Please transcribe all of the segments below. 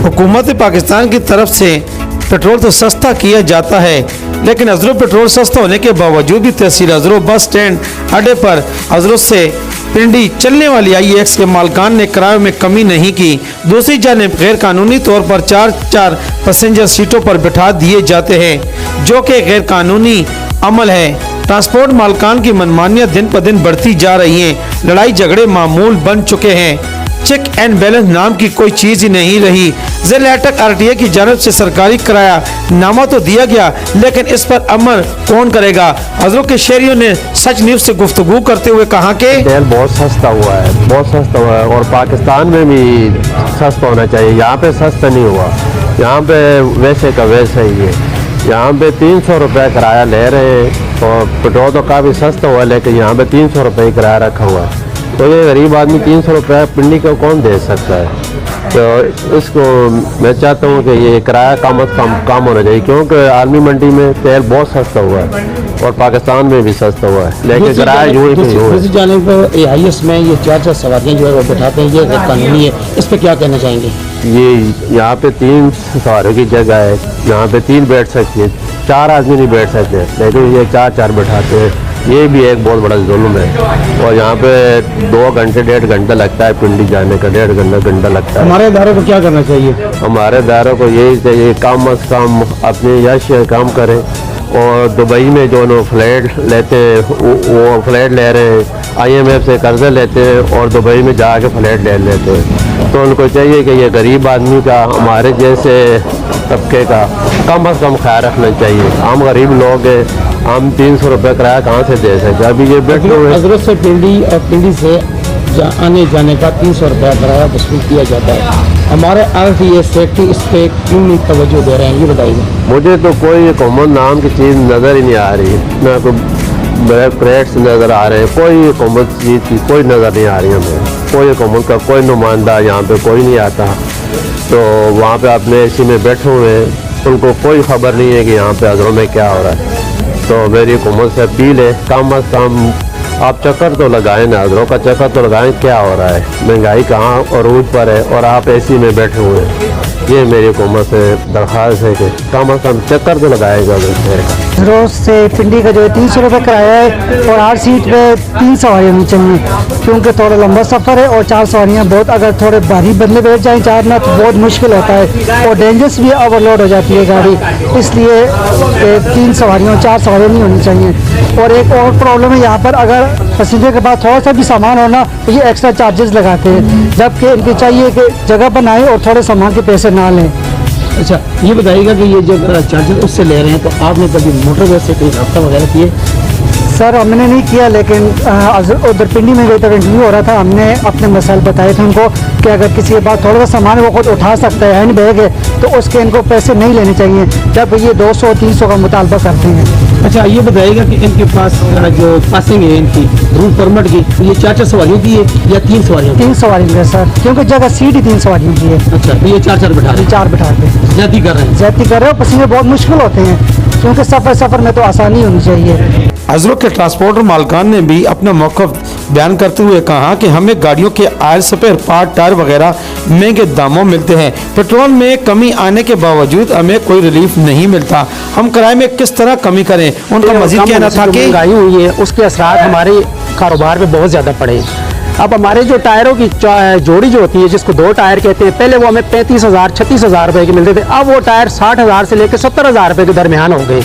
हुकूमत पाकिस्तान की तरफ से पेट्रोल तो सस्ता किया जाता है, लेकिन अजरो पेट्रोल सस्ता होने के बावजूद भी तहसील अजरो बस स्टैंड अड्डे पर अजरो से पिंडी चलने वाली IEX के मालकान ने किराए में कमी नहीं की। दूसरी जानिब गैर कानूनी तौर पर 4-4 पैसेंजर सीटों पर बिठा दिए जाते हैं, जो कि गैर कानूनी अमल है। ट्रांसपोर्ट मालकान की मनमानियां दिन पर दिन बढ़ती जा रही हैं। लड़ाई झगड़े मामूल बन चुके हैं। चेक एंड बैलेंस नाम की कोई चीज ही नहीं रही। ज़ेल-ए-अटक RTA की जानिब से सरकारी किराया नामा तो दिया गया, लेकिन इस पर अमल कौन करेगा। अजरो के शहरियों ने सच न्यूज से गुफ्तगू करते हुए कहा कि तेल बहुत सस्ता हुआ है, बहुत सस्ता हुआ है और पाकिस्तान में भी सस्ता होना चाहिए। यहाँ पे सस्ता नहीं हुआ, यहाँ पे वैसे का वैसा ही है। यहाँ पे 300 रुपये किराया ले रहे हैं और पेट्रोल तो काफ़ी सस्ता हुआ है, लेकिन यहाँ पे 300 रुपये किराया रखा हुआ है। तो ये गरीब आदमी 300 रुपये पिंडी को कौन दे सकता है। तो इसको मैं चाहता हूँ कि ये किराया कम होना चाहिए, क्योंकि आलमी मंडी में तेल बहुत सस्ता हुआ है और पाकिस्तान में भी सस्ता हुआ है, लेकिन किराया यूँ ही नहीं हुआ। दूसरी जानिब IEX में ये 4-4 सवारियाँ जो है वो बैठाते हैं, ये गैर कानूनी है, इस पर क्या कहना चाहेंगे। ये यहाँ पे 3 सवारियों की जगह है, यहाँ पे 3 बैठ सकती है, 4 आदमी नहीं बैठ सकते, लेकिन ये 4-4 बैठाते हैं। ये भी एक बहुत बड़ा जुल्म है और यहाँ पे 2 घंटे 1.5 घंटा लगता है पिंडी जाने का, 1.5 घंटा लगता है। हमारे इदारों को क्या करना चाहिए। हमारे इदारों को यही चाहिए कम अज़ कम अपनी यश काम करें और दुबई में जो लोग फ्लैट लेते हैं वो फ्लैट ले रहे हैं, IMF से कर्जा लेते हैं और दुबई में जाके फ्लैट ले लेते हैं। तो उनको चाहिए कि ये गरीब आदमी का, हमारे जैसे तबके का कम अज़ कम ख्याल रखना चाहिए। हम गरीब लोग हैं, हम 300 रुपये किराया कहाँ से दे सकते। अभी ये बैठे हुए अजरो से पिंडी और पिंडी से आने जाने का 300 रुपया किराया वसूल किया जाता है। हमारे RTA सेक्रेटरी इस पर क्यों नहीं तवज्जो दे रहे हैं, ये बताइए। मुझे तो कोई हुकूमत नाम की चीज़ नज़र ही नहीं आ रही, ना कोई प्लेट्स नज़र आ रहे हैं, कोई हुकूमत चीज़ की कोई नज़र नहीं आ रही हमें। कोई हुकूमत का कोई नुमाइंदा यहाँ पे कोई नहीं आता। तो वहाँ पे अपने AC में बैठे हुए हैं, उनको कोई खबर नहीं है कि यहाँ पे अजरों में क्या हो रहा है। तो मेरी हुकूमत से अपील है, कम अज़ कम आप चक्कर तो लगाएं ना, अजरों का चक्कर तो लगाएं, क्या हो रहा है, महंगाई कहाँ अरूज पर है और आप AC में बैठे हुए हैं। ये मेरी हुकूमत से दरख्वास्त है कि कम अज़ कम चक्कर तो लगाएगा शहर का। रोज से पिंडी का जो है 300 रुपये किराया है और हर सीट पे 3 सवारियाँ होनी चाहिए, क्योंकि थोड़ा लंबा सफ़र है और 4 सवारियाँ बहुत, अगर थोड़े भारी बदले बैठ जाएँ 4 ना तो बहुत मुश्किल होता है और डेंजरस भी ओवरलोड हो जाती है गाड़ी। इसलिए 3 सवारियाँ 4 सवारियाँ नहीं होनी चाहिए। और एक और प्रॉब्लम है यहाँ पर, अगर पैसेंजर के पास थोड़ा सा भी सामान होना तो ये एक्स्ट्रा चार्जेस लगाते हैं, जबकि इनके चाहिए कि जगह बनाएं और थोड़े सामान के पैसे ना लें। अच्छा, ये बताइएगा कि ये जो चार्जेस उससे ले रहे हैं, तो आपने कभी मोटरवे से कोई रब्ता वगैरह किए। सर हमने नहीं किया, लेकिन उधर पिंडी में गई तब इंटरव्यू हो रहा था, हमने अपने मसाइल बताए थे उनको कि अगर किसी के पास थोड़ा सा सामान वो खुद उठा सकता है, हैंड बैग है, तो उसके इनको पैसे नहीं लेने चाहिए, जब ये 200-300 का मुतालबा करते हैं। अच्छा, ये बताइएगा कि इनके पास जो पासिंग है इनकी रूट परमिट की, तो ये 4-4 सवारियों की है या 3 सवारियों की। 3 सवारी है सर, क्योंकि जगह सीट ही 3 सवारियों की है। अच्छा, तो ये 4-4 बैठा रहे हैं, 4 बिठाते हैं, ज्यादा कर रहे हैं, ज्यादा कर रहे हो। पैसेंजर बहुत मुश्किल होते हैं, क्योंकि सफ़र में तो आसानी होनी चाहिए। अजरो के ट्रांसपोर्टर मालकान ने भी अपना मौक़िफ़ बयान करते हुए कहा कि हमें गाड़ियों के आयल, स्पेयर पार्ट, टायर वगैरह महंगे दामों मिलते हैं। पेट्रोल में कमी आने के बावजूद हमें कोई रिलीफ नहीं मिलता। हम किराए में किस तरह कमी करें। उनका मजीद कहना था कि महंगाई हुई है, उसके असरात हमारे कारोबार पे बहुत ज़्यादा पड़े। अब हमारे जो टायरों की जोड़ी जो होती है, जिसको 2 टायर कहते हैं, पहले वो हमें 35,000-36,000 रुपये के मिलते थे, अब वो टायर 60,000 से लेकर 70,000 रुपये के दरमियान हो गए।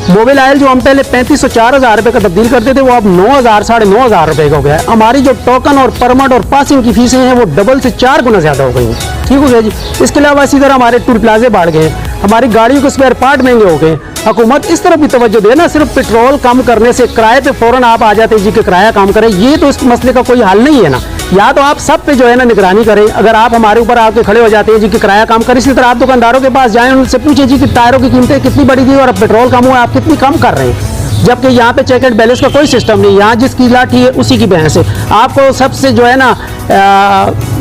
मोबिल ऑयल जो हम पहले 3500-4000 रुपये का तब्दील करते थे, वो अब 9,000 साढ़े 9,000 रुपये का हो गया है। हमारी जो टोकन और परमिट और पासिंग की फीसें हैं वो डबल से 4 गुना ज़्यादा हो गई हैं। ठीक हो गया जी। इसके अलावा इसी तरह हमारे टूल प्लाजे बढ़ गए, हमारी गाड़ियों के स्पेयर पार्ट महंगे हो गए। हुकूमत इस तरफ भी तवज्जो दे ना, सिर्फ पेट्रोल कम करने से किराए पे फ़ौरन आप आ जाते हैं जी कि किराया कम करें, ये तो इस मसले का कोई हल नहीं है ना। या तो आप सब पे जो है ना निगरानी करें। अगर आप हमारे ऊपर आके खड़े हो जाते हैं जी कि किराया कम करें, इसी तरह आप दुकानदारों के पास जाएं, उनसे पूछें जी कि टायरों की कीमतें कितनी बढ़ी थी और अब पेट्रोल कम हुआ, आप कितनी कम कर रहे हैं। जबकि यहाँ पे चेक एंड बैलेंस का कोई सिस्टम नहीं, यहाँ जिसकी लाठी है उसी की भैंस है। आपको सबसे जो है ना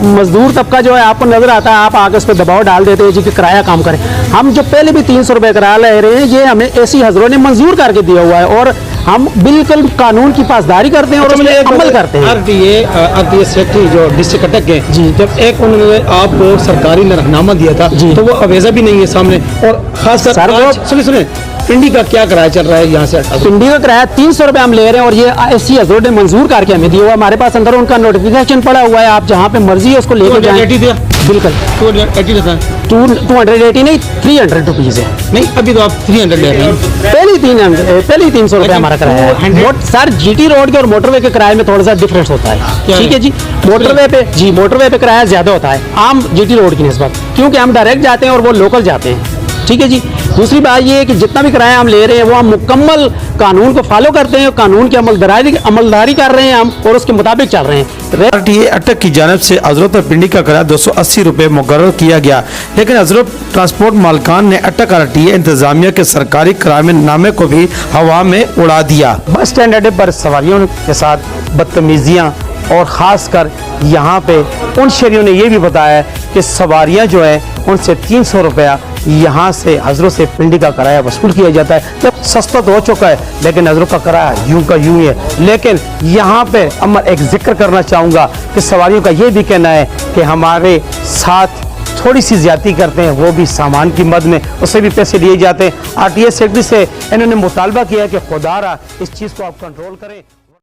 मजदूर तबका जो है आपको नजर आता है, आप आगे उस पर दबाव डाल देते हैं जी कि किराया कम करें। हम जो पहले भी 300 रुपये किराया ले रहे हैं, ये हमें AC हजरों ने मंजूर करके दिया हुआ है और हम बिल्कुल कानून की पासदारी करते हैं और उसमें अमल करते हैं। आरटीए सेक्रेटरी जो डिस्ट्रिक्ट अटक गए जी। जब एक उन्होंने आपको सरकारी नरकनामा दिया था जी। तो वो अवेजा भी नहीं है सामने, और खासकर सर, वो- सुने पिंडी का क्या किराया चल रहा है यहाँ से पिंडी का किराया 300 रुपये हम ले रहे हैं, और ये एससी हजूर ने मंजूर करके हमें दिया हुआ है। हमारे पास अंदर उनका नोटिफिकेशन पड़ा हुआ है, आप जहाँ पे मर्जी है उसको लेके जाएं। 280 दिया, बिल्कुल 280 था 280 नहीं 300 रुपीज़ है। नहीं, अभी तो आप 300 ले रहे हैं। पहले 300 रुपये हमारा किराया है। 100 सर जीटी रोड के और मोटरवे के किराए में थोड़ा सा डिफरेंस होता है, क्या ठीक है जी। मोटरवे पे किराया ज़्यादा होता है आम जीटी रोड की निस्बत, क्योंकि हम डायरेक्ट जाते हैं और वो लोकल जाते हैं, ठीक है जी। दूसरी बात ये है कि जितना भी किराया हम ले रहे हैं वो हम मुकम्मल कानून को फॉलो करते हैं, कानून की अमलदारी कर रहे हैं हम, और उसके मुताबिक चल रहे हैं। आरटीए अटक की जानिब से हजरत और पिंडी का किराया 280 रुपये मुकर्रर किया गया, लेकिन हजरत ट्रांसपोर्ट मालकान ने अटक आरटीए इंतजामिया के सरकारी करारनामे को भी हवा में उड़ा दिया। बस स्टैंड अड्डे पर सवारियों के साथ बदतमीजियाँ, और ख़ासकर यहाँ पे उन शहरियों ने ये भी बताया कि सवारियाँ जो है उनसे 300 रुपया यहाँ से हजरों से पिंडी का किराया वसूल किया जाता है। जब सस्ता तो हो चुका है लेकिन हजरों का किराया यूं का यूं ही है। लेकिन यहाँ पे मैं एक जिक्र करना चाहूँगा कि सवारियों का ये भी कहना है कि हमारे साथ थोड़ी सी ज्यादती करते हैं, वो भी सामान की मद में, उससे भी पैसे लिए जाते हैं। आरटीए सेक्रेटरी से इन्होंने मुतालबा किया कि खुदारा इस चीज़ को आप कंट्रोल करें।